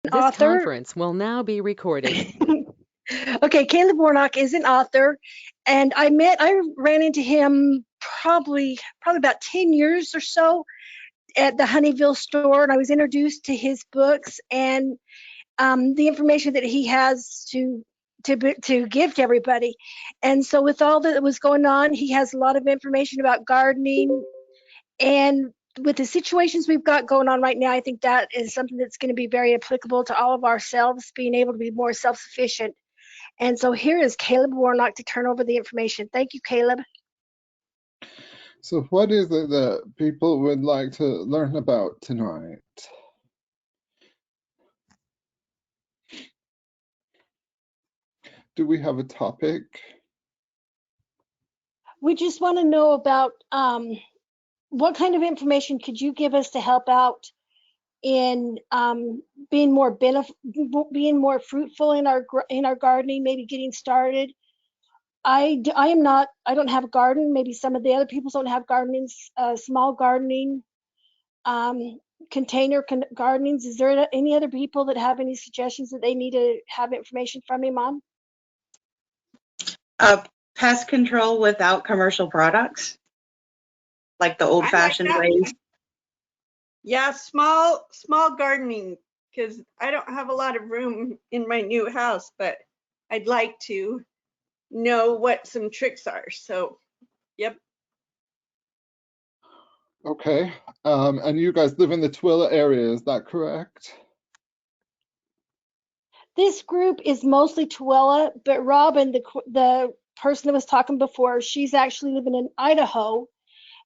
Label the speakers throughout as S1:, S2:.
S1: This
S2: author.
S1: conference will now be recorded.
S2: Okay, Caleb Warnock is an author, and I ran into him probably about 10 years or so at the Honeyville store, and I was introduced to his books and the information that he has to give to everybody. And so with all that was going on, he has a lot of information about gardening, and with the situations we've got going on right now, I think that is something that's going to be very applicable to all of ourselves, being able to be more self-sufficient. And so here is Caleb Warnock to turn over the information. Thank you, Caleb.
S3: So what is it that people would like to learn about tonight? Do we have a topic?
S2: We just want to know about what kind of information could you give us to help out in being more fruitful in our gardening, maybe getting started. I don't have a garden. Maybe some of the other people don't have gardens, small gardening, container gardenings. Is there any other people that have any suggestions that they need to have information from me, Mom?
S4: Pest control without commercial products, like the old-fashioned ways.
S5: Yeah, small gardening, because I don't have a lot of room in my new house, but I'd like to know what some tricks are. So, yep.
S3: Okay, and you guys live in the Tooele area, is that correct?
S2: This group is mostly Tooele, but Robin, the person that was talking before, she's actually living in Idaho.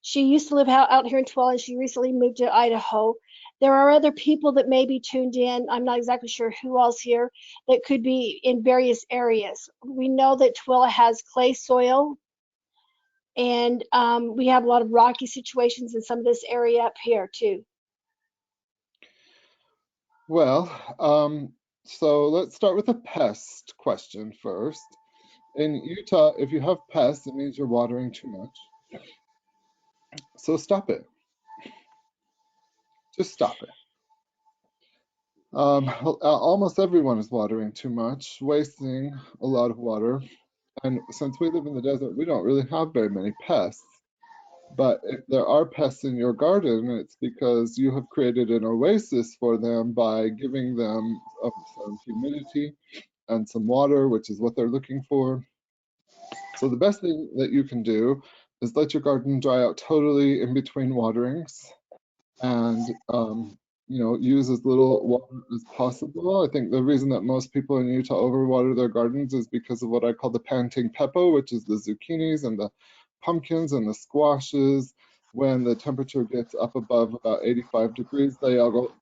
S2: She used to live out here in Tooele, and she recently moved to Idaho. There are other people that may be tuned in. I'm not exactly sure who else here that could be in various areas. We know that Tooele has clay soil, and we have a lot of rocky situations in some of this area up here too.
S3: Well, so let's start with a pest question first. In Utah, if you have pests, it means you're watering too much. So stop it. Just stop it. Almost everyone is watering too much, wasting a lot of water. And since we live in the desert, we don't really have very many pests. But if there are pests in your garden, it's because you have created an oasis for them by giving them some humidity and some water, which is what they're looking for. So the best thing that you can do is let your garden dry out totally in between waterings, and use as little water as possible. I think the reason that most people in Utah overwater their gardens is because of what I call the panting pepo, which is the zucchinis and the pumpkins and the squashes. When the temperature gets up above about 85 degrees, they all go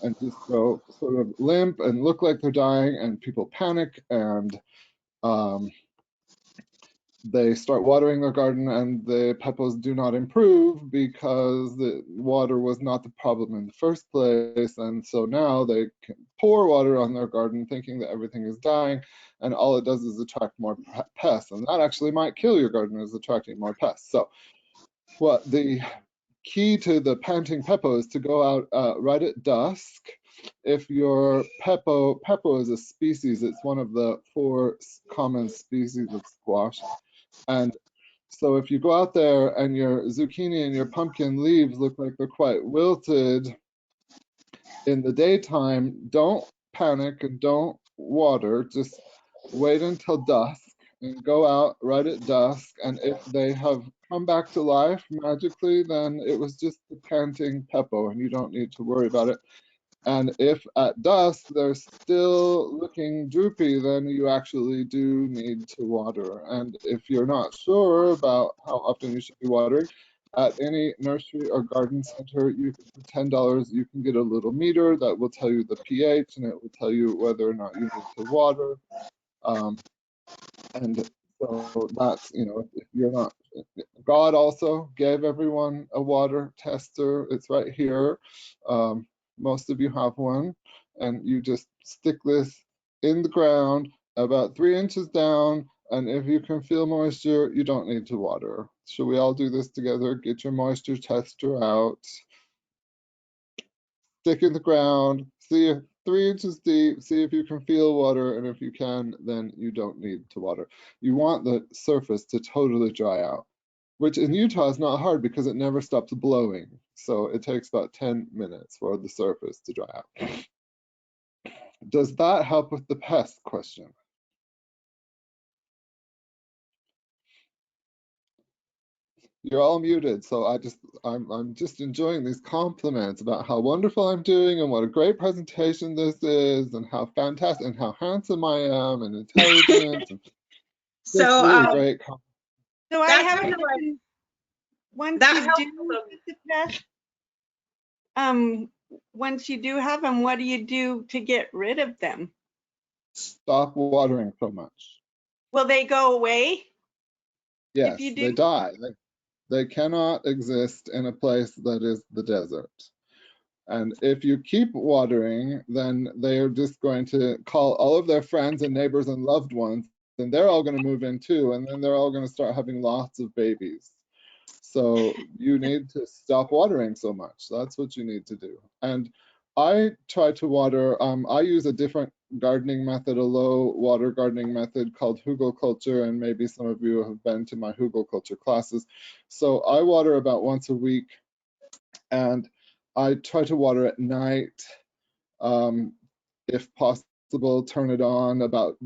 S3: and just go sort of limp and look like they're dying, and people panic, and they start watering their garden, and the pepos do not improve because the water was not the problem in the first place. And so now they can pour water on their garden thinking that everything is dying, and all it does is attract more pests, and that actually might kill your garden, is attracting more pests. So what the key to the panting pepo is to go out right at dusk. If your pepo is a species, it's one of the 4 common species of squash. And so if you go out there and your zucchini and your pumpkin leaves look like they're quite wilted in the daytime, don't panic and don't water. Just wait until dusk and go out right at dusk. And if they have come back to life magically, then it was just the panting pepo, and you don't need to worry about it. And if at dusk they're still looking droopy, then you actually do need to water. And if you're not sure about how often you should be watering, at any nursery or garden center, for $10, you can get a little meter that will tell you the pH, and it will tell you whether or not you need to water. And so that's, if you're not, God also gave everyone a water tester. It's right here. Most of you have one, and you just stick this in the ground about 3 inches down, and if you can feel moisture, you don't need to water. Should we all do this together? Get your moisture tester out, stick in the ground, see if 3 inches deep, see if you can feel water, and if you can, then you don't need to water. You want the surface to totally dry out, which in Utah is not hard because it never stops blowing. So it takes about 10 minutes for the surface to dry out. Does that help with the pest question? You're all muted, so I'm just enjoying these compliments about how wonderful I'm doing and what a great presentation this is and how fantastic and how handsome I am and intelligent and
S4: So
S3: just really great.
S5: So I
S4: that's
S5: have a
S4: kind of like,
S5: question. Once
S4: that
S5: you
S4: helps.
S5: do get the pest, once you do have them, what do you do to get rid of them?
S3: Stop watering so much.
S5: Will they go away?
S3: Yes,
S5: If you do?
S3: they die. They cannot exist in a place that is the desert. And if you keep watering, then they are just going to call all of their friends and neighbors and loved ones, and they're all going to move in too, and then they're all going to start having lots of babies. So you need to stop watering so much. That's what you need to do. And I try to water, I use a different gardening method, a low water gardening method called Hugo Culture, and maybe some of you have been to my Hugo Culture classes. So I water about once a week, and I try to water at night. If possible, turn it on about,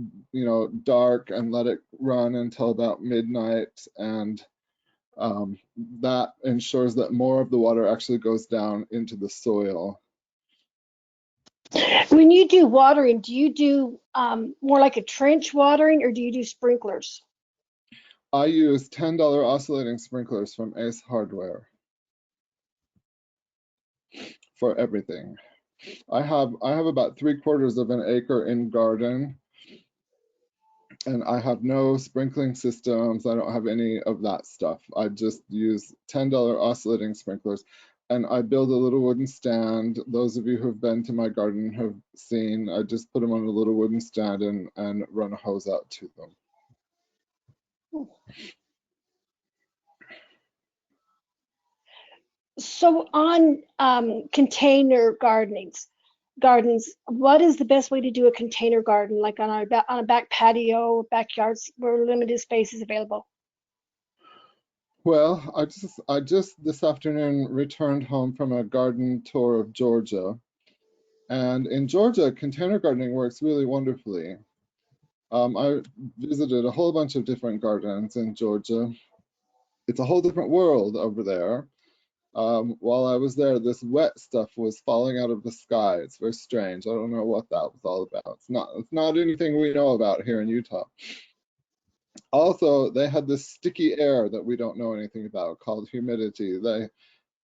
S3: dark and let it run until about midnight. And that ensures that more of the water actually goes down into the soil.
S2: When you do watering, do you do more like a trench watering or do you do sprinklers?
S3: I use $10 oscillating sprinklers from Ace Hardware for everything. I have about 3/4 of an acre in garden, and I have no sprinkling systems. I don't have any of that stuff. I just use $10 oscillating sprinklers, and I build a little wooden stand. Those of you who've been to my garden have seen, I just put them on a little wooden stand and run a hose out to them.
S2: So on container gardens, what is the best way to do a container garden, like on a back patio, backyards where limited space is available?
S3: Well, I just this afternoon returned home from a garden tour of Georgia. And in Georgia, container gardening works really wonderfully. I visited a whole bunch of different gardens in Georgia. It's a whole different world over there. While I was there, this wet stuff was falling out of the sky. It's very strange. I don't know what that was all about. It's not anything we know about here in Utah. Also, they had this sticky air that we don't know anything about called humidity.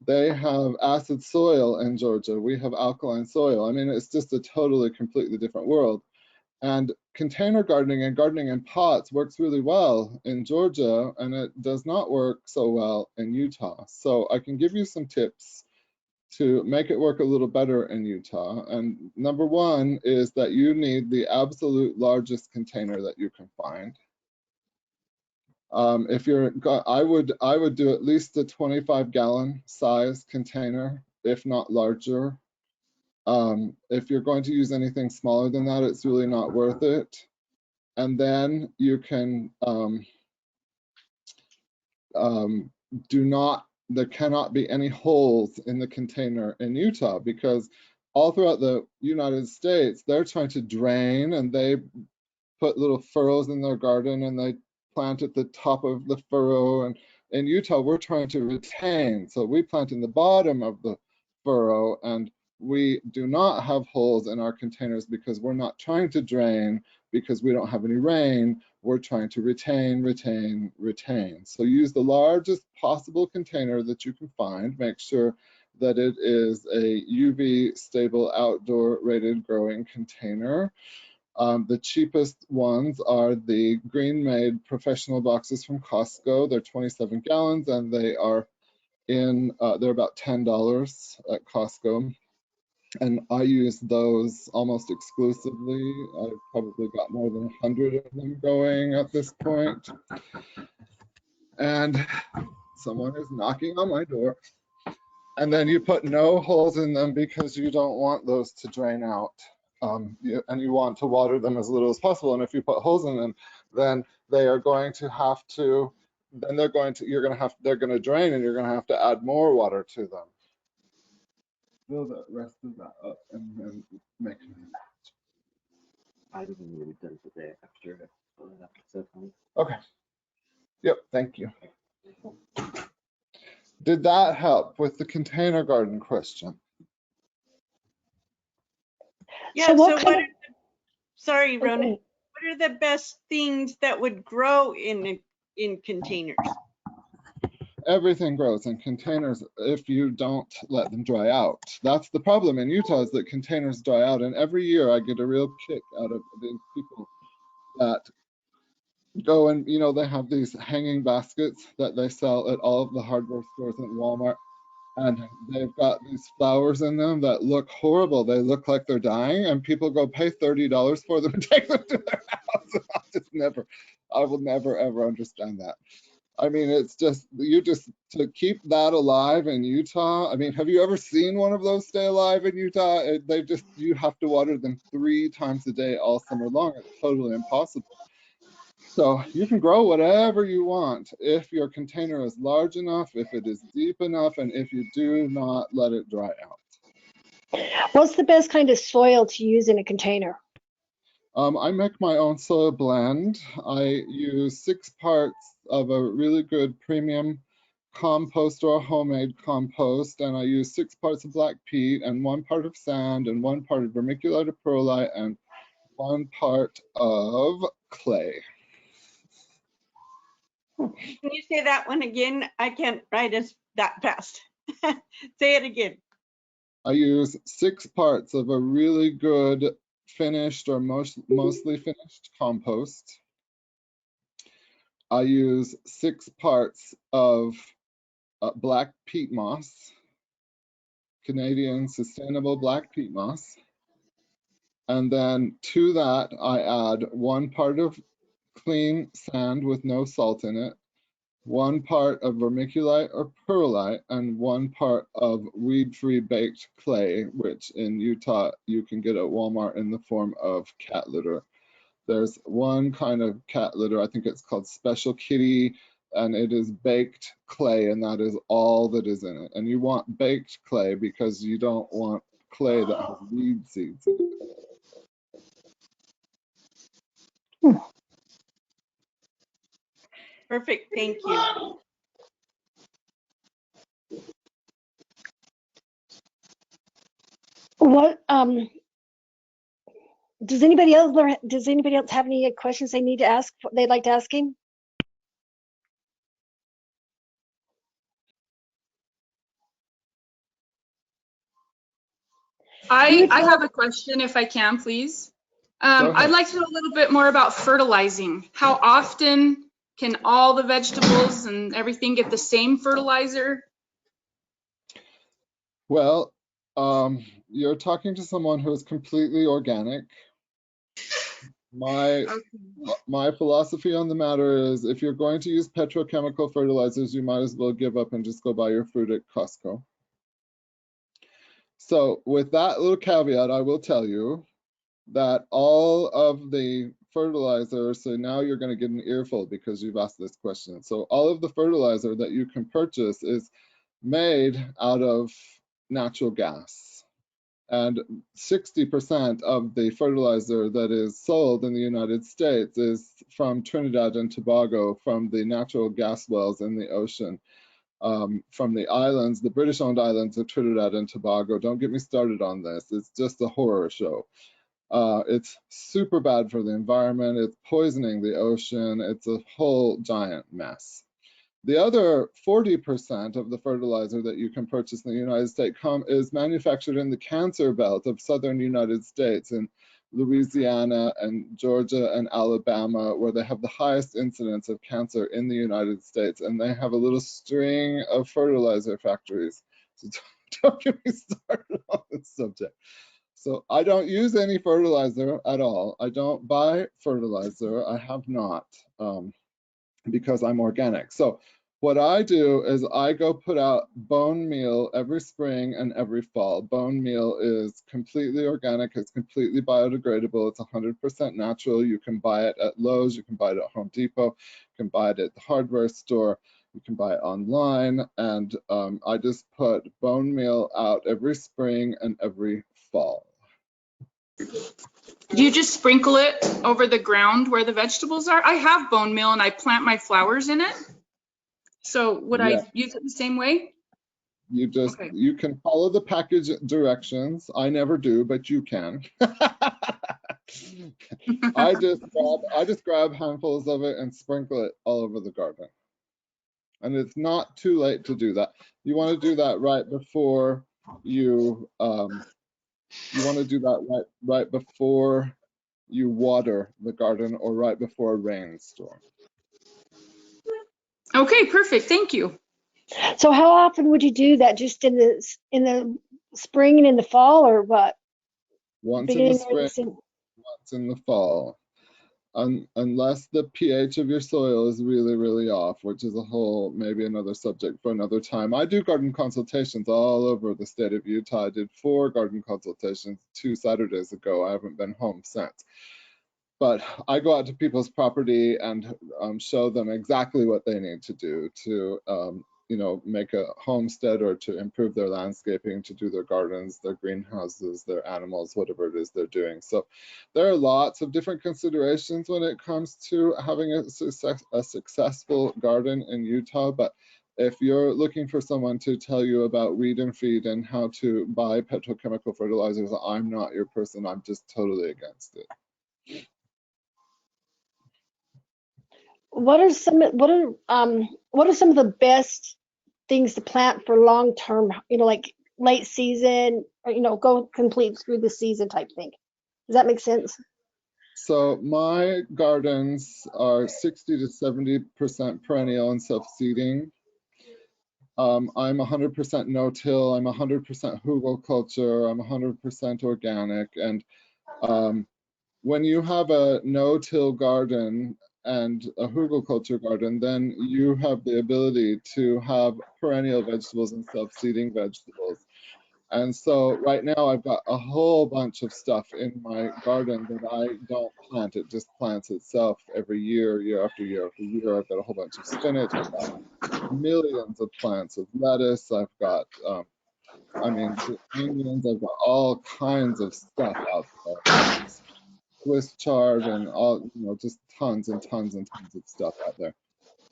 S3: They have acid soil in Georgia. We have alkaline soil. I mean, it's just a totally, completely different world. And container gardening and gardening in pots works really well in Georgia, and it does not work so well in Utah. So I can give you some tips to make it work a little better in Utah. And number one is that you need the absolute largest container that you can find. I would do at least a 25-gallon size container, if not larger. If you're going to use anything smaller than that, it's really not worth it. And then you can there cannot be any holes in the container in Utah, because all throughout the United States, they're trying to drain, and they put little furrows in their garden and they plant at the top of the furrow. And in Utah, we're trying to retain. So we plant in the bottom of the furrow, and we do not have holes in our containers because we're not trying to drain because we don't have any rain. We're trying to retain, retain, retain. So use the largest possible container that you can find. Make sure that it is a UV stable outdoor rated growing container. The cheapest ones are the Green Made professional boxes from Costco. They're 27 gallons, and they are they're about $10 at Costco. And I use those almost exclusively. I've probably got more than 100 of them going at this point. And someone is knocking on my door. And then you put no holes in them because you don't want those to drain out. and you want to water them as little as possible. And if you put holes in them, then they are going to have to, then they're going to, they're going to drain, and you're going to have to add more water to them. Fill the rest of that up and then make it.
S6: I didn't really done today after
S3: Okay. Yep, thank you. Did that help with the container garden question?
S5: Yeah,
S2: So
S5: so
S2: what
S5: what
S2: kind
S5: are sorry,
S2: of,
S5: Rona, what are the best things that would grow in containers?
S3: Everything grows in containers if you don't let them dry out. That's the problem in Utah, is that containers dry out. And every year I get a real kick out of these people that go and, they have these hanging baskets that they sell at all of the hardware stores at Walmart. And they've got these flowers in them that look horrible. They look like they're dying, and people go pay $30 for them and take them to their house. I will never, ever understand that. I mean, it's just, to keep that alive in Utah. I mean, have you ever seen one of those stay alive in Utah? You have to water them 3 times a day all summer long. It's totally impossible. So you can grow whatever you want if your container is large enough, if it is deep enough, and if you do not let it dry out.
S2: what's the best kind of soil to use in a container?
S3: I make my own soil blend. I use 6 parts of a really good premium compost or a homemade compost, and I use 6 parts of black peat and 1 part of sand and 1 part of vermiculite or perlite and 1 part of clay.
S5: Can you say that one again? I can't write as that fast. Say it again.
S3: I use 6 parts of a really good finished or mostly finished compost. I use 6 parts of black peat moss, Canadian sustainable black peat moss. And then to that, I add 1 part of clean sand with no salt in it, 1 part of vermiculite or perlite, and 1 part of weed-free baked clay, which in Utah you can get at Walmart in the form of cat litter. There's one kind of cat litter, I think it's called Special Kitty, and it is baked clay, and that is all that is in it. And you want baked clay because you don't want clay that has weed seeds in it.
S5: Perfect, thank you.
S2: What does anybody else have any questions they need to ask? They'd like to ask him?
S7: I have a question, if I can, please. I'd like to know a little bit more about fertilizing. How often can all the vegetables and everything get the same fertilizer?
S3: Well, you're talking to someone who is completely organic. My philosophy on the matter is, if you're going to use petrochemical fertilizers, you might as well give up and just go buy your fruit at Costco. So with that little caveat, I will tell you that all of the fertilizer, so now you're going to get an earful because you've asked this question. So all of the fertilizer that you can purchase is made out of natural gas. And 60% of the fertilizer that is sold in the United States is from Trinidad and Tobago, from the natural gas wells in the ocean. From the islands, the British-owned islands of Trinidad and Tobago. Don't get me started on this. It's just a horror show. It's super bad for the environment. It's poisoning the ocean. It's a whole giant mess. The other 40% of the fertilizer that you can purchase in the United States is manufactured in the cancer belt of southern United States in Louisiana and Georgia and Alabama, where they have the highest incidence of cancer in the United States, and they have a little string of fertilizer factories. So don't get me started on this subject. So I don't use any fertilizer at all. I don't buy fertilizer. I have not, because I'm organic. So What I do is I go put out bone meal every spring and every fall. Bone meal is completely organic, it's completely biodegradable, it's 100% natural. You can buy it at Lowe's, you can buy it at Home Depot, you can buy it at the hardware store, you can buy it online, and I just put bone meal out every spring and every fall.
S7: Do you just sprinkle it over the ground where the vegetables are? I have bone meal and I plant my flowers in it. So would
S3: Yeah.
S7: I use it the same way?
S3: You just,
S7: Okay.
S3: you can follow the package directions. I never do, but you can. I just grab handfuls of it and sprinkle it all over the garden. And it's not too late to do that. You want to do that right before you want to do that right before you water the garden, or right before a rainstorm.
S7: Okay, perfect. Thank you.
S2: So how often would you do that? Just in the spring and in the fall, or what?
S3: Once in the spring,
S2: Season?
S3: once in the fall. Unless the pH of your soil is really, really off, which is a whole, maybe another subject for another time. I do garden consultations all over the state of Utah. I did 4 garden consultations 2 Saturdays ago. I haven't been home since. But I go out to people's property and show them exactly what they need to do to you know, make a homestead, or to improve their landscaping, to do their gardens, their greenhouses, their animals, whatever it is they're doing. So there are lots of different considerations when it comes to having a successful garden in Utah. But if you're looking for someone to tell you about weed and feed and how to buy petrochemical fertilizers, I'm not your person. I'm just totally against it.
S2: What are some of the best things to plant for long term, like late season, or go complete through the season type thing? Does that make sense?
S3: So my gardens are 60 to 70% perennial and self-seeding. I'm 100% no-till, I'm 100% Hugo Culture, I'm 100% organic. And when you have a no-till garden and a Hugo Culture garden, then you have the ability to have perennial vegetables and self-seeding vegetables. And so right now I've got a whole bunch of stuff in my garden that I don't plant. It just plants itself every year, year after year after year. I've got a whole bunch of spinach. I've got millions of plants of lettuce. I've got, I mean, the onions. I've got all kinds of stuff out there. Swiss chard and all, just tons and tons and tons of stuff out there.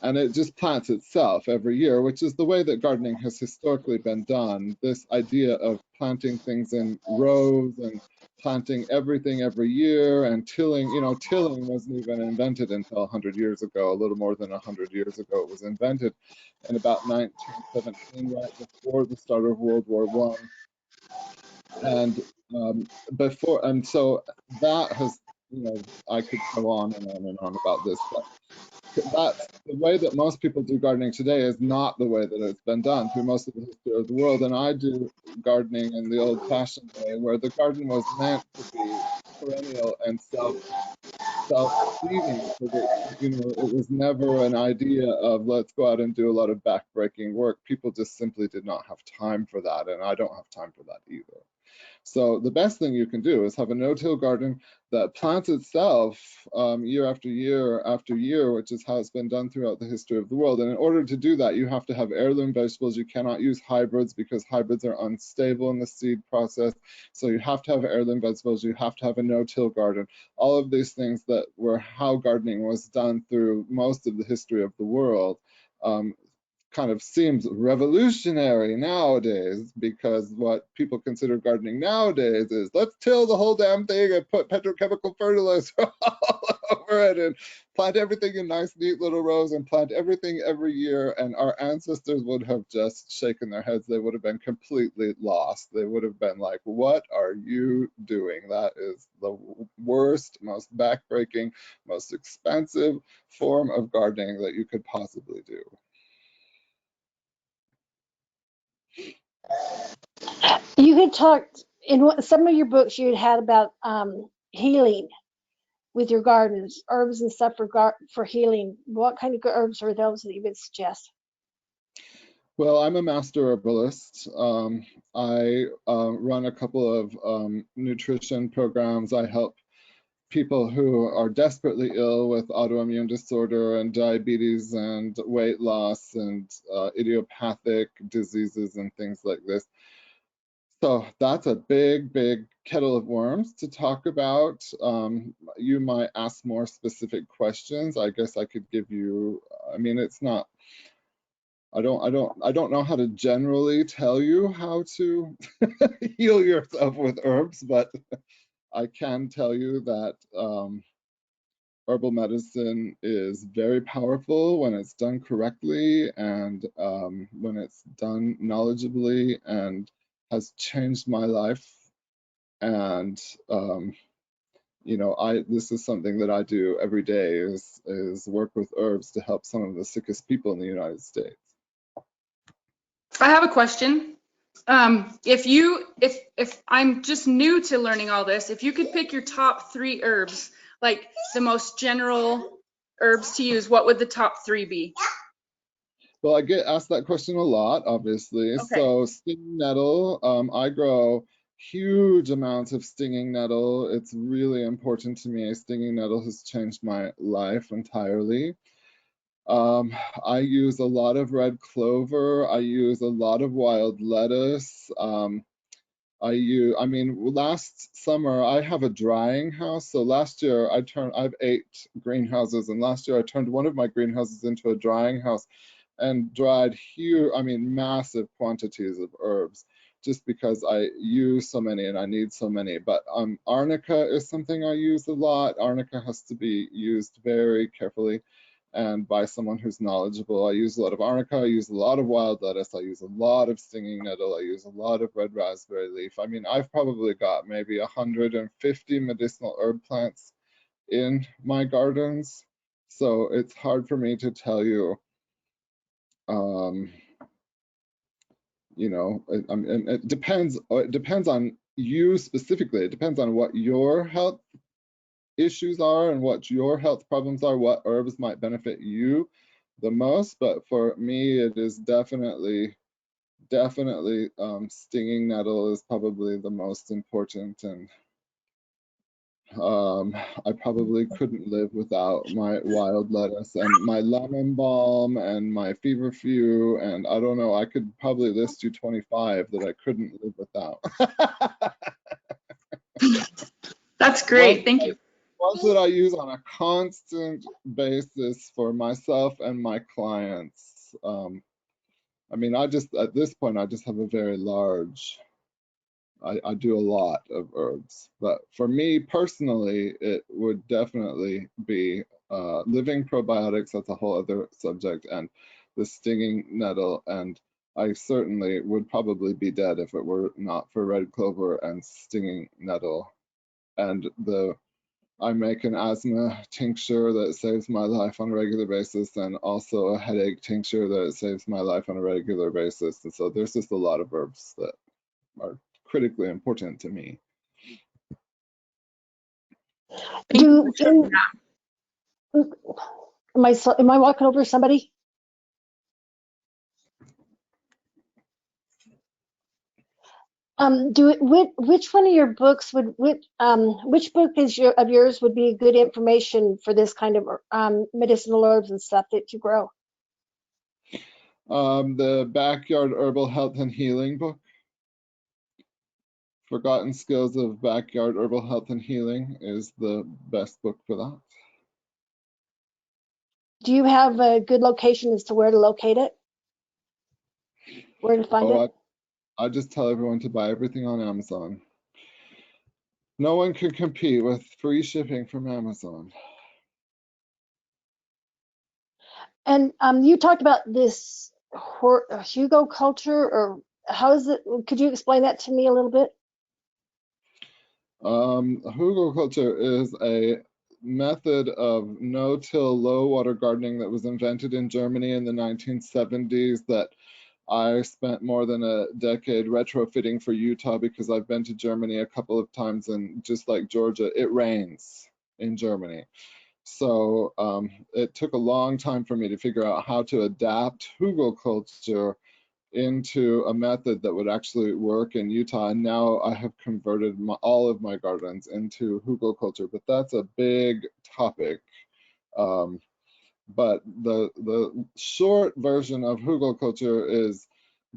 S3: And it just plants itself every year, which is the way that gardening has historically been done. This idea of planting things in rows and planting everything every year, and tilling, tilling wasn't even invented until 100 years ago. A little more than 100 years ago it was invented, in about 1917, right before the start of World War I. And so that has, I could go on and on and on about this, but that's the way that most people do gardening today is not the way that it's been done through most of the history of the world. And I do gardening in the old-fashioned way, where the garden was meant to be perennial and self-feeding, so that, it was never an idea of let's go out and do a lot of back-breaking work. People just simply did not have time for that, and I don't have time for that either. So the best thing you can do is have a no-till garden that plants itself year after year after year, which is how it's been done throughout the history of the world. And in order to do that, you have to have heirloom vegetables. You cannot use hybrids because hybrids are unstable in the seed process. So you have to have heirloom vegetables. You have to have a no-till garden. All of these things that were how gardening was done through most of the history of the world. Kind of seems revolutionary nowadays, because what people consider gardening nowadays is let's till the whole damn thing and put petrochemical fertilizer all over it and plant everything in nice neat little rows and plant everything every year. And our ancestors would have just shaken their heads. They would have been completely lost. They would have been like, what are you doing? That is the worst, most backbreaking, most expensive form of gardening that you could possibly do.
S2: You had talked in some of your books, you had about healing with your gardens, herbs and stuff for healing. What kind of herbs are those that you would suggest?
S3: Well, I'm a master herbalist. I run a couple of nutrition programs. I help people who are desperately ill with autoimmune disorder and diabetes and weight loss and idiopathic diseases and things like this. So that's a big, big kettle of worms to talk about. You might ask more specific questions. I guess I could give you, I mean, it's not, I don't know how to generally tell you how to heal yourself with herbs, but I can tell you that herbal medicine is very powerful when it's done correctly and when it's done knowledgeably, and has changed my life. And you know, this is something that I do every day, is work with herbs to help some of the sickest people in the United States.
S7: I have a question. If I'm just new to learning all this, if you could pick your top 3 herbs, like the most general herbs to use, what would the top 3 be?
S3: Well, I get asked that question a lot, obviously.
S7: Okay.
S3: So stinging nettle, I grow huge amounts of stinging nettle. It's really important to me. Stinging nettle has changed my life entirely. I use a lot of red clover. I use a lot of wild lettuce. I mean, last summer I have a drying house. So last year I have 8 greenhouses, and last year I turned one of my greenhouses into a drying house and dried huge, I mean, massive quantities of herbs, just because I use so many and I need so many. But arnica is something I use a lot. Arnica has to be used very carefully and by someone who's knowledgeable. I use a lot of arnica, I use a lot of wild lettuce, I use a lot of stinging nettle, I use a lot of red raspberry leaf. I mean, I've probably got maybe 150 medicinal herb plants in my gardens. So it's hard for me to tell you, you know, and it depends on you specifically. It depends on what your health issues are and what your health problems are, what herbs might benefit you the most. But for me, it is definitely stinging nettle is probably the most important. And I probably couldn't live without my wild lettuce and my lemon balm and my feverfew, and I don't know, I could probably list you 25 that I couldn't live without.
S7: That's great. Thank you.
S3: Ones that I use on a constant basis for myself and my clients. I mean, at this point, I just have a very large, I do a lot of herbs. But for me personally, it would definitely be living probiotics. That's a whole other subject, and the stinging nettle. And I certainly would probably be dead if it were not for red clover and stinging nettle. And I make an asthma tincture that saves my life on a regular basis, and also a headache tincture that saves my life on a regular basis. And so there's just a lot of herbs that are critically important to me.
S2: Am I walking over somebody? Which one of your books which book of yours would be good information for this kind of medicinal herbs and stuff that you grow?
S3: The Backyard Herbal Health and Healing book. Forgotten Skills of Backyard Herbal Health and Healing is the best book for that.
S2: Do you have a good location as to where to locate it? Where to find it?
S3: I just tell everyone to buy everything on Amazon. No one can compete with free shipping from Amazon.
S2: And you talked about this Hugo Culture, or how is it? Could you explain that to me a little bit?
S3: Hugo Culture is a method of no-till, low-water gardening that was invented in Germany in the 1970s that I spent more than a decade retrofitting for Utah, because I've been to Germany a couple of times, and just like Georgia, it rains in Germany. So it took a long time for me to figure out how to adapt Hugo Culture into a method that would actually work in Utah, and now I have converted all of my gardens into Hugo Culture, but that's a big topic. But the short version of Hugo Culture is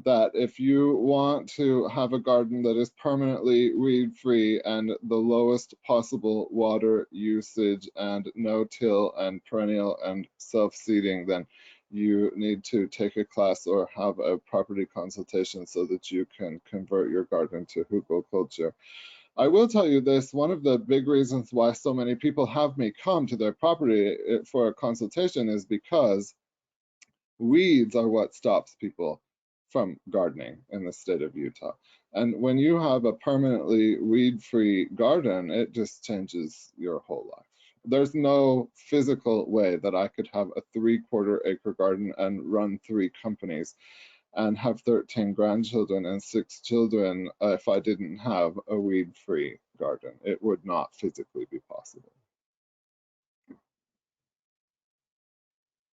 S3: that if you want to have a garden that is permanently weed-free and the lowest possible water usage and no-till and perennial and self-seeding, then you need to take a class or have a property consultation so that you can convert your garden to Hugo Culture. I will tell you this, one of the big reasons why so many people have me come to their property for a consultation is because weeds are what stops people from gardening in the state of Utah. And when you have a permanently weed-free garden, it just changes your whole life. There's no physical way that I could have a 3/4 acre garden and run 3 companies and have 13 grandchildren and 6 children if I didn't have a weed-free garden. It would not physically be possible.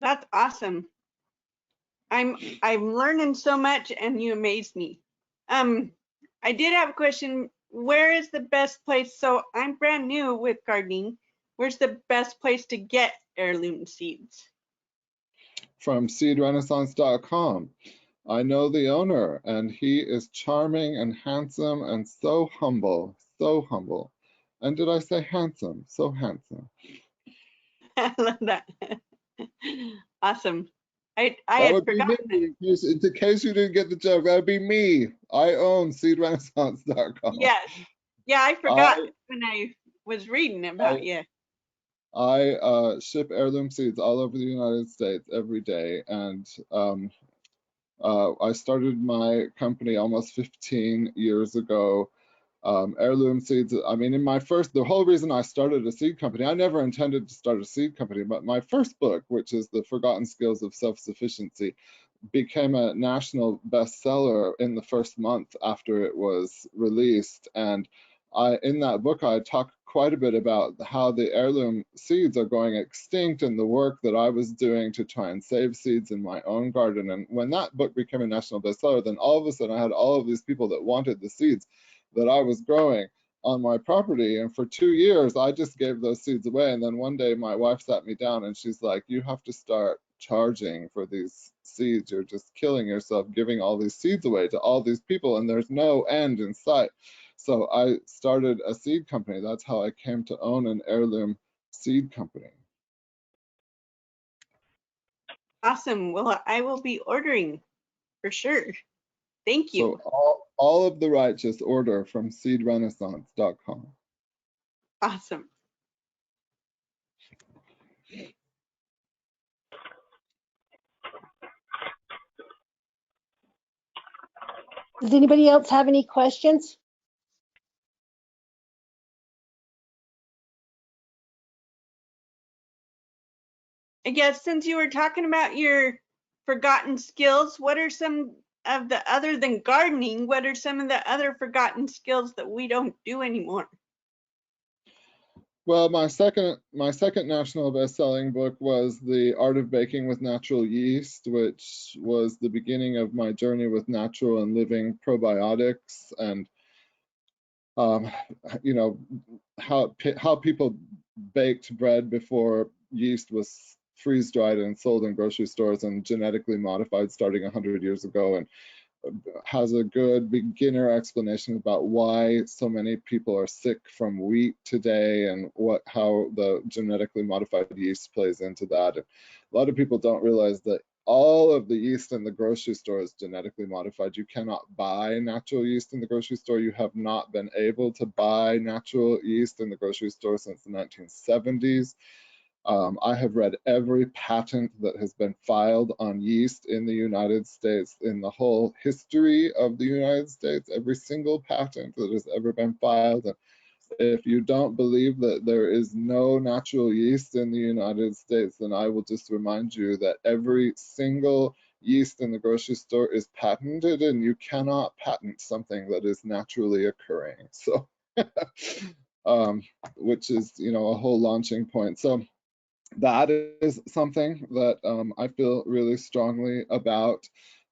S5: That's awesome. I'm learning so much, and you amaze me. I did have a question. Where is the best place? So I'm brand new with gardening. Where's the best place to get heirloom seeds?
S3: From seedrenaissance.com. I know the owner, and he is charming and handsome and so humble, so humble. And did I say handsome? So handsome.
S5: I love that. Awesome. I
S3: That
S5: had
S3: would be
S5: forgotten
S3: me.
S5: it.
S3: In case you didn't get the joke, that would be me. I own seedrenaissance.com.
S5: Yes. Yeah, I forgot when I was reading about you.
S3: I ship heirloom seeds all over the United States every day, and I started my company almost 15 years ago. Heirloom seeds, I mean, the whole reason I started a seed company, I never intended to start a seed company, but my first book, which is The Forgotten Skills of Self-Sufficiency, became a national bestseller in the first month after it was released. And in that book, I talk quite a bit about how the heirloom seeds are going extinct and the work that I was doing to try and save seeds in my own garden. And when that book became a national bestseller, then all of a sudden I had all of these people that wanted the seeds that I was growing on my property. And for 2 years, I just gave those seeds away. And then one day my wife sat me down and she's like, you have to start charging for these seeds. You're just killing yourself giving all these seeds away to all these people, and there's no end in sight. So I started a seed company. That's how I came to own an heirloom seed company.
S5: Awesome. Well, I will be ordering for sure. Thank you.
S3: So all of the righteous order from seedrenaissance.com.
S5: Awesome.
S2: Does anybody else have any questions?
S5: I guess since you were talking about your forgotten skills, what are some of the, other than gardening, what are some of the other forgotten skills that we don't do anymore?
S3: Well, my second national best-selling book was The Art of Baking with Natural Yeast, which was the beginning of my journey with natural and living probiotics, and you know, how people baked bread before yeast was freeze-dried and sold in grocery stores and genetically modified starting 100 years ago, and has a good beginner explanation about why so many people are sick from wheat today and how the genetically modified yeast plays into that. And a lot of people don't realize that all of the yeast in the grocery store is genetically modified. You cannot buy natural yeast in the grocery store. You have not been able to buy natural yeast in the grocery store since the 1970s. I have read every patent that has been filed on yeast in the United States in the whole history of the United States, every single patent that has ever been filed. And if you don't believe that there is no natural yeast in the United States, then I will just remind you that every single yeast in the grocery store is patented, and you cannot patent something that is naturally occurring. So, which is, you know, a whole launching point. So that is something that I feel really strongly about.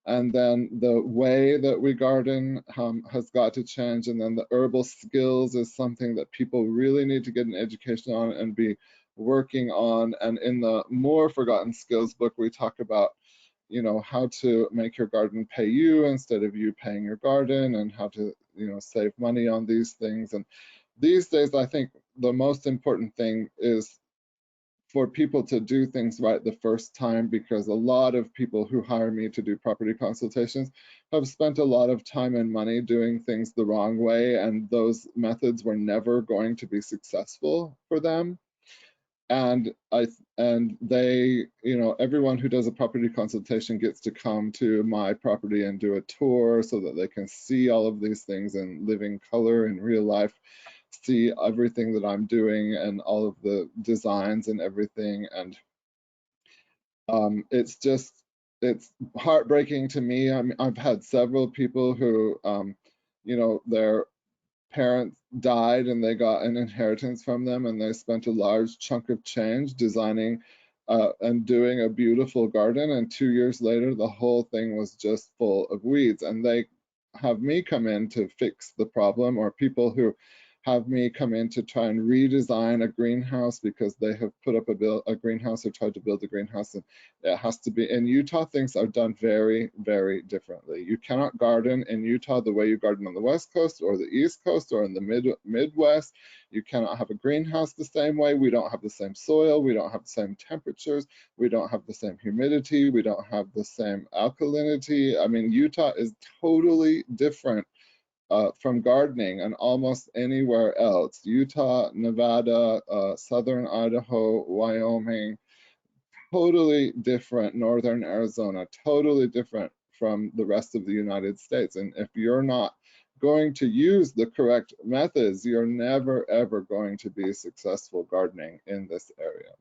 S3: And then the way that we garden has got to change. And then the herbal skills is something that people really need to get an education on and be working on. And in the More Forgotten Skills book, we talk about, you know, how to make your garden pay you instead of you paying your garden, and how to, you know, save money on these things. And these days, I think the most important thing is for people to do things right the first time, because a lot of people who hire me to do property consultations have spent a lot of time and money doing things the wrong way, and those methods were never going to be successful for them. And they, you know, everyone who does a property consultation gets to come to my property and do a tour so that they can see all of these things in living color in real life, see everything that I'm doing and all of the designs and everything. And it's heartbreaking to me. I mean, I've had several people who, you know, their parents died and they got an inheritance from them, and they spent a large chunk of change designing and doing a beautiful garden, and 2 years later the whole thing was just full of weeds, and they have me come in to fix the problem, or people who have me come in to try and redesign a greenhouse because they have put up a greenhouse or tried to build a greenhouse, and it has to be in Utah. Things are done very, very differently. You cannot garden in Utah the way you garden on the West Coast or the East Coast or in the Midwest. You cannot have a greenhouse the same way. We don't have the same soil. We don't have the same temperatures. We don't have the same humidity. We don't have the same alkalinity. I mean, Utah is totally different from gardening and almost anywhere else. Utah, Nevada, southern Idaho, Wyoming, totally different. Northern Arizona, totally different from the rest of the United States. And if you're not going to use the correct methods, you're never, ever going to be successful gardening in this area.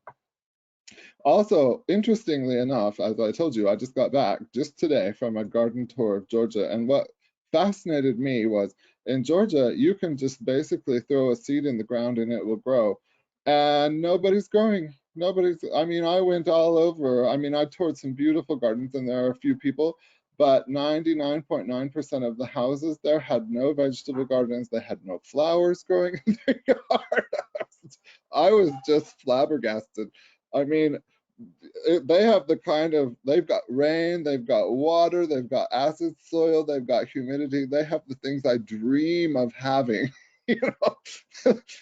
S3: Also, interestingly enough, as I told you, I just got back just today from a garden tour of Georgia, and what fascinated me was in Georgia, you can just basically throw a seed in the ground and it will grow, and nobody's growing. I mean, I went all over. I mean, I toured some beautiful gardens, and there are a few people, but 99.9% of the houses there had no vegetable gardens. They had no flowers growing in their yard. I was just flabbergasted. I mean, they have the kind of, they've got rain, they've got water, they've got acid soil, they've got humidity. They have the things I dream of having, you know,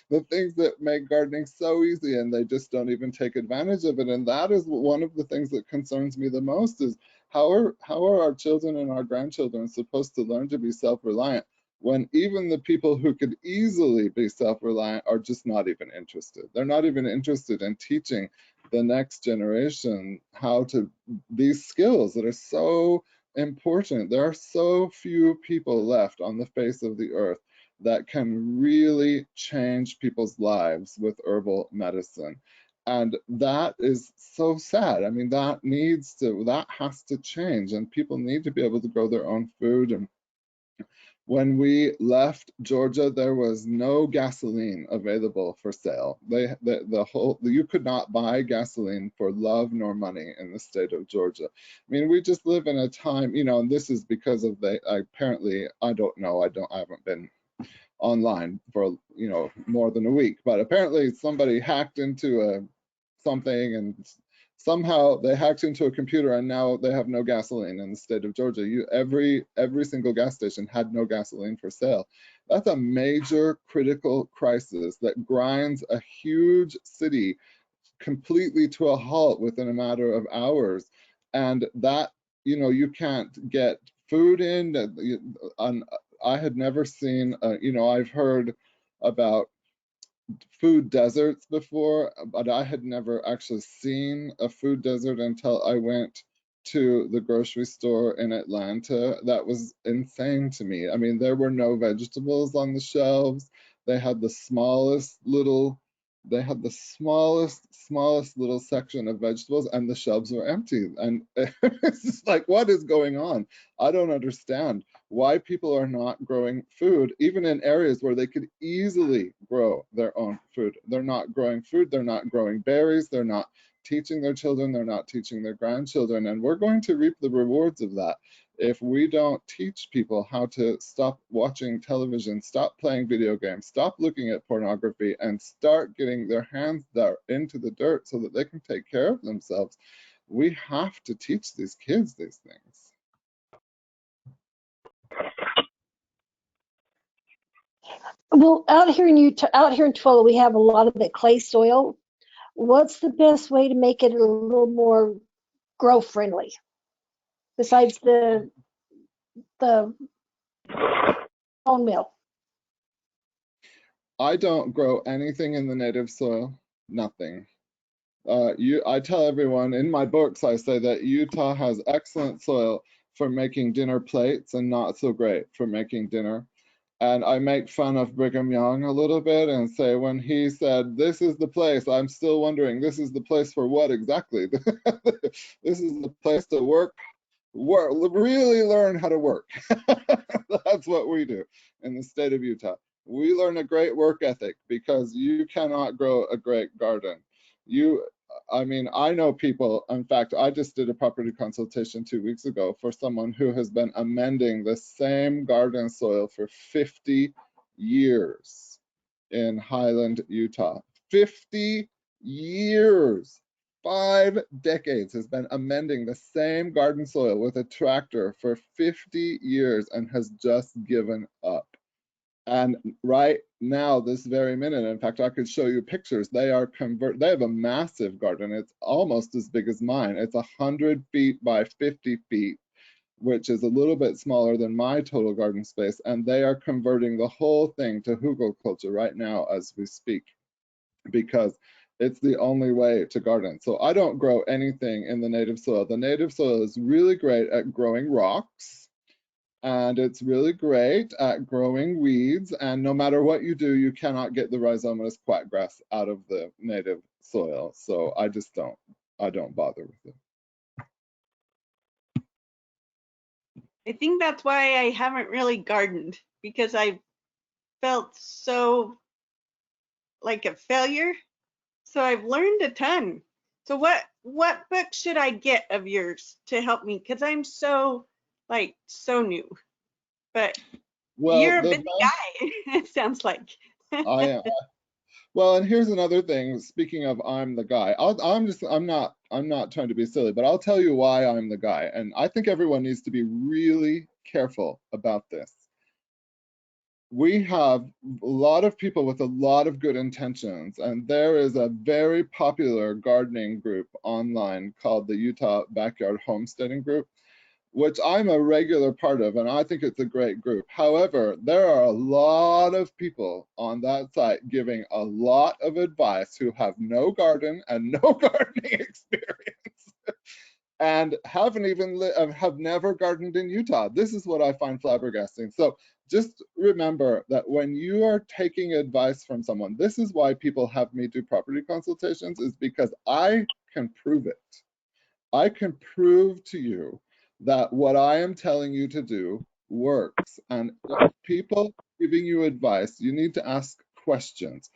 S3: the things that make gardening so easy, and they just don't even take advantage of it. And that is one of the things that concerns me the most, is how are our children and our grandchildren supposed to learn to be self-reliant when even the people who could easily be self-reliant are just not even interested. They're not even interested in teaching the next generation how to, these skills that are so important. There are so few people left on the face of the earth that can really change people's lives with herbal medicine. And that is so sad. I mean, that has to change, and people need to be able to grow their own food. And when we left Georgia, there was no gasoline available for sale. You could not buy gasoline for love nor money in the state of Georgia. I mean, we just live in a time, you know, and this is because of apparently, I don't know, I haven't been online for, you know, more than a week, but apparently somebody hacked into something, and somehow they hacked into a computer, and now they have no gasoline in the state of Georgia. Every single gas station had no gasoline for sale. That's a major critical crisis that grinds a huge city completely to a halt within a matter of hours. And that, you know, you can't get food in. I had never seen, you know, I've heard about food deserts before, but I had never actually seen a food desert until I went to the grocery store in Atlanta. That was insane to me. I mean, there were no vegetables on the shelves. They had the smallest little little section of vegetables, and the shelves were empty. And it's just like, what is going on? I don't understand why people are not growing food, even in areas where they could easily grow their own food. They're not growing food, they're not growing berries, they're not teaching their children, they're not teaching their grandchildren, and we're going to reap the rewards of that If we don't teach people how to stop watching television, stop playing video games, stop looking at pornography, and start getting their hands into the dirt so that they can take care of themselves, we have to teach these kids these things.
S2: Well, out here in Utah, out here in Twilla, we have a lot of that clay soil. What's the best way to make it a little more grow friendly besides the bone meal?
S3: I don't grow anything in the native soil, nothing. I tell everyone in my books, I say that Utah has excellent soil for making dinner plates and not so great for making dinner. And I make fun of Brigham Young a little bit and say when he said, "This is the place," I'm still wondering, this is the place for what exactly? This is the place to work, really learn how to work. That's what we do in the state of Utah. We learn a great work ethic because you cannot grow a great garden. I mean, I know people, in fact, I just did a property consultation 2 weeks ago for someone who has been amending the same garden soil for 50 years in Highland, Utah. 50 years. 5 decades has been amending the same garden soil with a tractor for 50 years and has just given up. And right now, this very minute, in fact, I could show you pictures. They have a massive garden. It's almost as big as mine. It's 100 feet by 50 feet, which is a little bit smaller than my total garden space. And they are converting the whole thing to Hugo Culture right now as we speak, because it's the only way to garden. So I don't grow anything in the native soil. The native soil is really great at growing rocks. And it's really great at growing weeds. And no matter what you do, you cannot get the rhizomatous quackgrass out of the native soil. So I don't bother with it.
S5: I think that's why I haven't really gardened, because I felt so like a failure. So I've learned a ton. So what book should I get of yours to help me? Because I'm so new. But
S3: Well,
S5: you're a busy guy, it sounds like.
S3: I am. Well, and here's another thing. Speaking of, I'm the guy. I'm not trying to be silly, but I'll tell you why I'm the guy. And I think everyone needs to be really careful about this. We have a lot of people with a lot of good intentions, and there is a very popular gardening group online called the Utah Backyard Homesteading Group, which I'm a regular part of, and I think it's a great group. However, there are a lot of people on that site giving a lot of advice who have no garden and no gardening experience and have never gardened in Utah. This is what I find flabbergasting. So just remember that when you are taking advice from someone, this is why people have me do property consultations, is because I can prove it. I can prove to you that what I am telling you to do works. And if people giving you advice, you need to ask questions.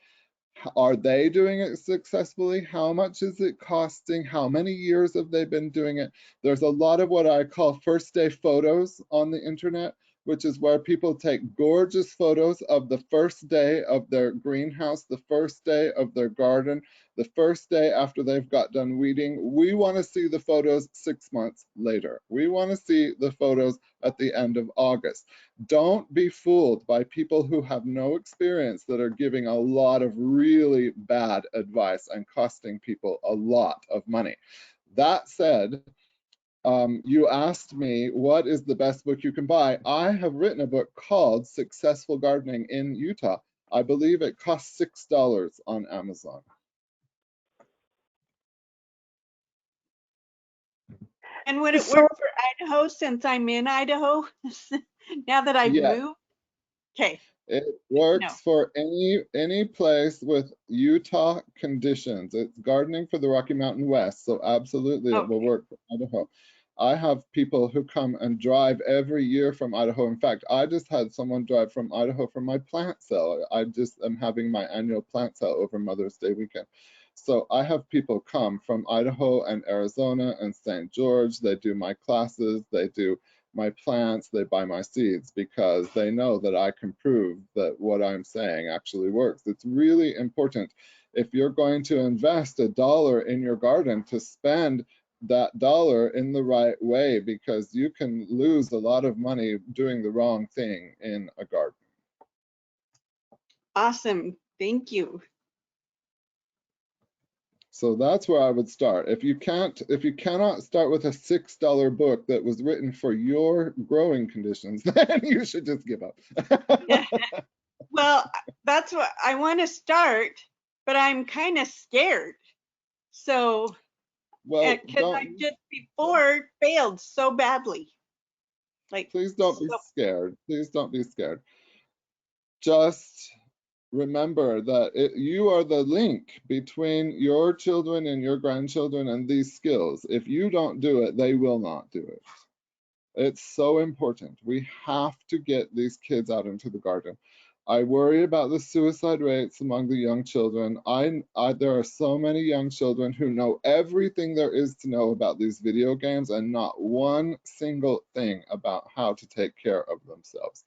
S3: Are they doing it successfully? How much is it costing? How many years have they been doing it? There's a lot of what I call first day photos on the internet, which is where people take gorgeous photos of the first day of their greenhouse, the first day of their garden, the first day after they've got done weeding. We want to see the photos 6 months later. We want to see the photos at the end of August. Don't be fooled by people who have no experience that are giving a lot of really bad advice and costing people a lot of money. That said, you asked me what is the best book you can buy. I have written a book called Successful Gardening in Utah. I believe it costs $6 on Amazon.
S5: And would it work for Idaho, since I'm in Idaho now that I've moved? Okay.
S3: It works for any place with Utah conditions. It's gardening for the Rocky Mountain West, so absolutely it will work for Idaho. I have people who come and drive every year from Idaho. In fact, I just had someone drive from Idaho for my plant sale. I just am having my annual plant sale over Mother's Day weekend. So I have people come from Idaho and Arizona and St. George. They do my classes. They do my plants, they buy my seeds, because they know that I can prove that what I'm saying actually works. It's really important, if you're going to invest $1 in your garden, to spend that dollar in the right way, because you can lose a lot of money doing the wrong thing in a garden.
S5: Awesome. Thank you.
S3: So that's where I would start. If you cannot start with a $6 book that was written for your growing conditions, then you should just give up.
S5: Well, that's what I want to start, but I'm kind of scared. So,
S3: Well,
S5: because I just before failed so badly. Like,
S3: please don't be scared. Please don't be scared. Just remember that you are the link between your children and your grandchildren and these skills. If you don't do it, they will not do it. It's so important. We have to get these kids out into the garden. I worry about the suicide rates among the young children. There are so many young children who know everything there is to know about these video games and not one single thing about how to take care of themselves.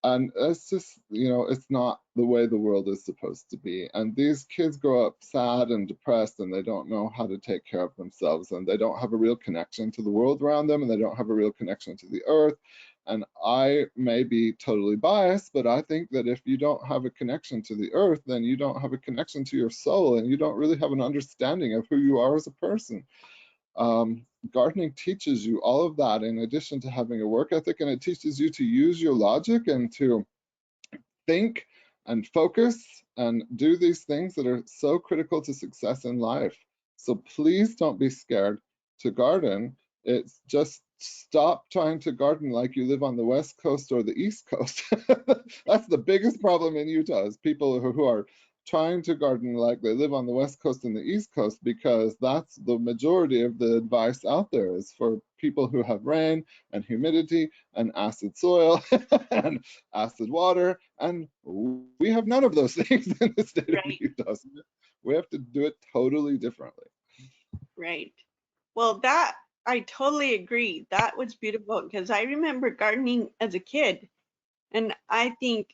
S3: And it's just, it's not the way the world is supposed to be. And these kids grow up sad and depressed, and they don't know how to take care of themselves, and they don't have a real connection to the world around them, and they don't have a real connection to the earth. And I may be totally biased, but I think that if you don't have a connection to the earth, then you don't have a connection to your soul, and you don't really have an understanding of who you are as a person. Gardening teaches you all of that, in addition to having a work ethic, and it teaches you to use your logic and to think and focus and do these things that are so critical to success in life. So please don't be scared to garden. It's just stop trying to garden like you live on the West Coast or the East Coast. That's the biggest problem in Utah, is people who are trying to garden like they live on the West Coast and the East Coast, because that's the majority of the advice out there, is for people who have rain and humidity and acid soil and acid water, and we have none of those things in the state of Utah. We have to do it totally differently.
S5: Right. Well, that I totally agree. That was beautiful, because I remember gardening as a kid, and I think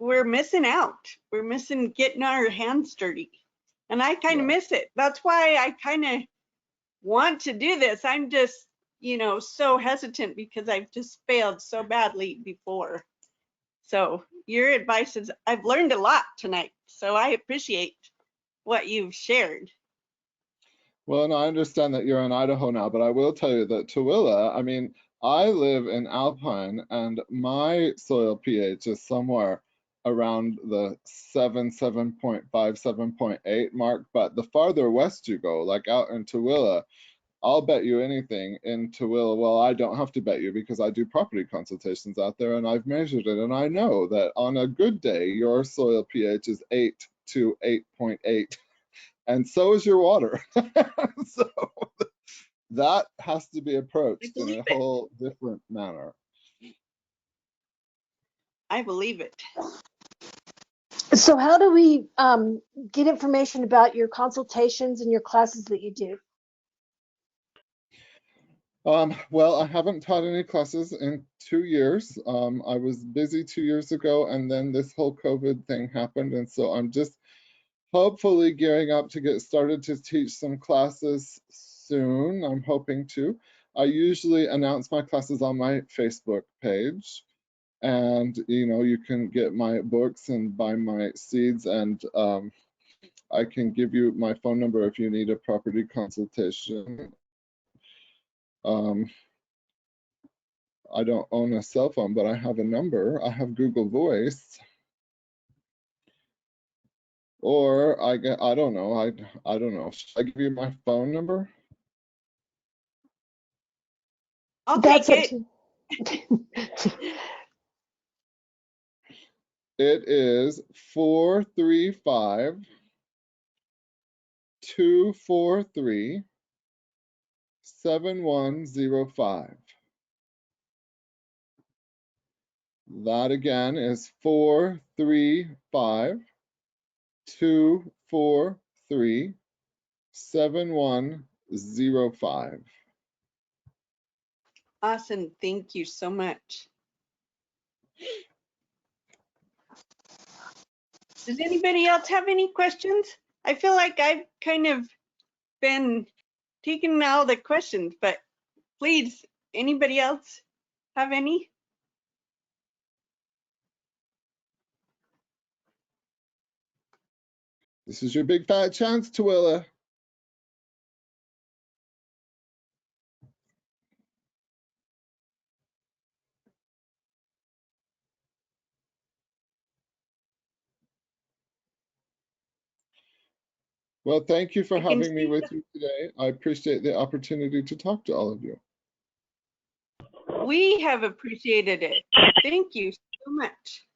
S5: we're missing out. We're missing getting our hands dirty, and I kind of miss it. That's why I kind of want to do this. I'm just, so hesitant, because I've just failed so badly before. So your advice is, I've learned a lot tonight, so I appreciate what you've shared.
S3: Well, and I understand that you're in Idaho now, but I will tell you that Tooele, I mean, I live in Alpine, and my soil pH is somewhere around the 7.5, 7.8 mark. But the farther west you go, like out in Tooele, I'll bet you anything in Tooele. Well, I don't have to bet you, because I do property consultations out there, and I've measured it, and I know that on a good day, your soil pH is 8 to 8.8. And so is your water. So that has to be approached in a whole different manner.
S5: I believe it.
S2: So how do we get information about your consultations and your classes that you do?
S3: Well, I haven't taught any classes in 2 years. I was busy 2 years ago, and then this whole COVID thing happened. And so I'm just hopefully gearing up to get started to teach some classes soon. I'm hoping to. I usually announce my classes on my Facebook page, and you can get my books and buy my seeds, and I can give you my phone number if you need a property consultation. I don't own a cell phone, but I have a number. I have Google Voice. Or I don't know. I don't know. Should I give you my phone number?
S5: I'll take it.
S3: It is 435-243-7105. That again is 435-243-7105.
S5: Awesome. Thank you so much. Does anybody else have any questions? I feel like I've kind of been taking all the questions, but please, anybody else have any?
S3: This is your big fat chance, Twilla. Well, thank you for having me with you today. I appreciate the opportunity to talk to all of you.
S5: We have appreciated it. Thank you so much.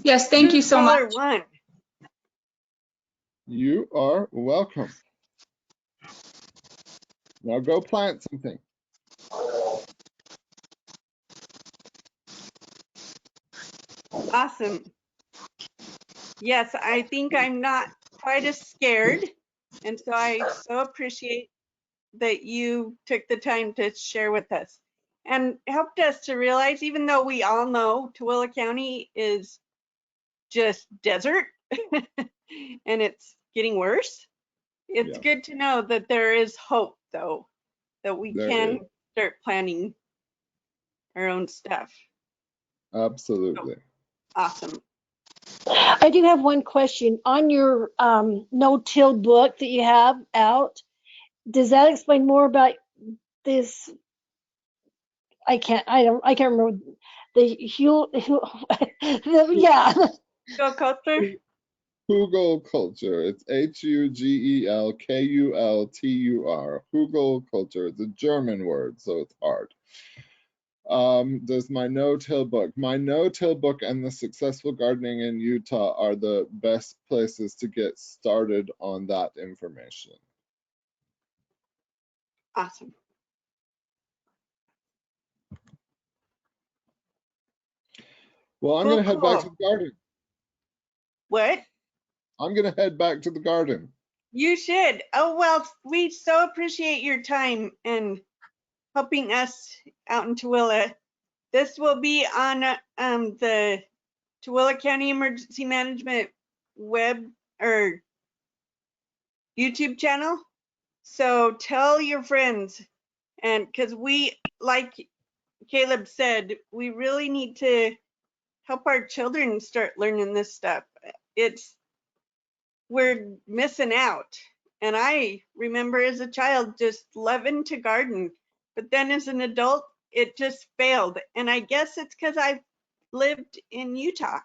S7: Yes, thank you so much.
S5: Caller 1.
S3: You are welcome. Now go plant something.
S5: Awesome. Yes, I think I'm not quite as scared. And so I so appreciate that you took the time to share with us and helped us to realize, even though we all know Tooele County is just desert and it's getting worse, it's good to know that there is hope, though, that we can start planning our own stuff.
S3: Absolutely.
S5: Awesome.
S2: I do have one question. On your no-till book that you have out, does that explain more about this? I can't remember the yeah.
S5: Hugo Culture?
S3: Hugo Culture. It's Hugelkultur. Hugo Culture. It's a German word, so it's hard. There's my no-till book. My no-till book and the Successful Gardening in Utah are the best places to get started on that information.
S5: Awesome.
S3: Well, I'm going to head back to the garden.
S5: What?
S3: I'm going to head back to the garden.
S5: You should. Oh, well, we so appreciate your time and helping us out in Tooele. This will be on the Tooele County Emergency Management web or YouTube channel. So tell your friends, and because we, like Caleb said, we really need to help our children start learning this stuff. We're missing out. And I remember as a child just loving to garden, but then as an adult, it just failed. And I guess it's because I lived in Utah,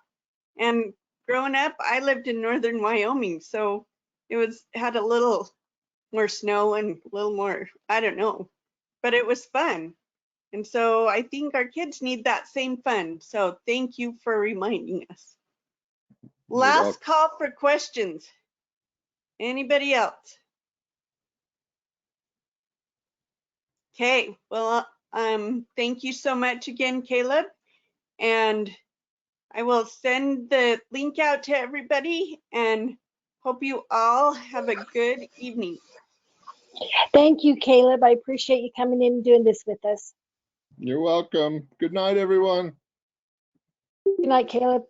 S5: and growing up, I lived in northern Wyoming. So it had a little more snow and a little more, I don't know, but it was fun. And so I think our kids need that same fun. So thank you for reminding us. Last call for questions. Anybody else? Okay, well, thank you so much again, Caleb. And I will send the link out to everybody and hope you all have a good evening.
S2: Thank you, Caleb. I appreciate you coming in and doing this with us.
S3: You're welcome. Good night, everyone.
S2: Good night, Caleb.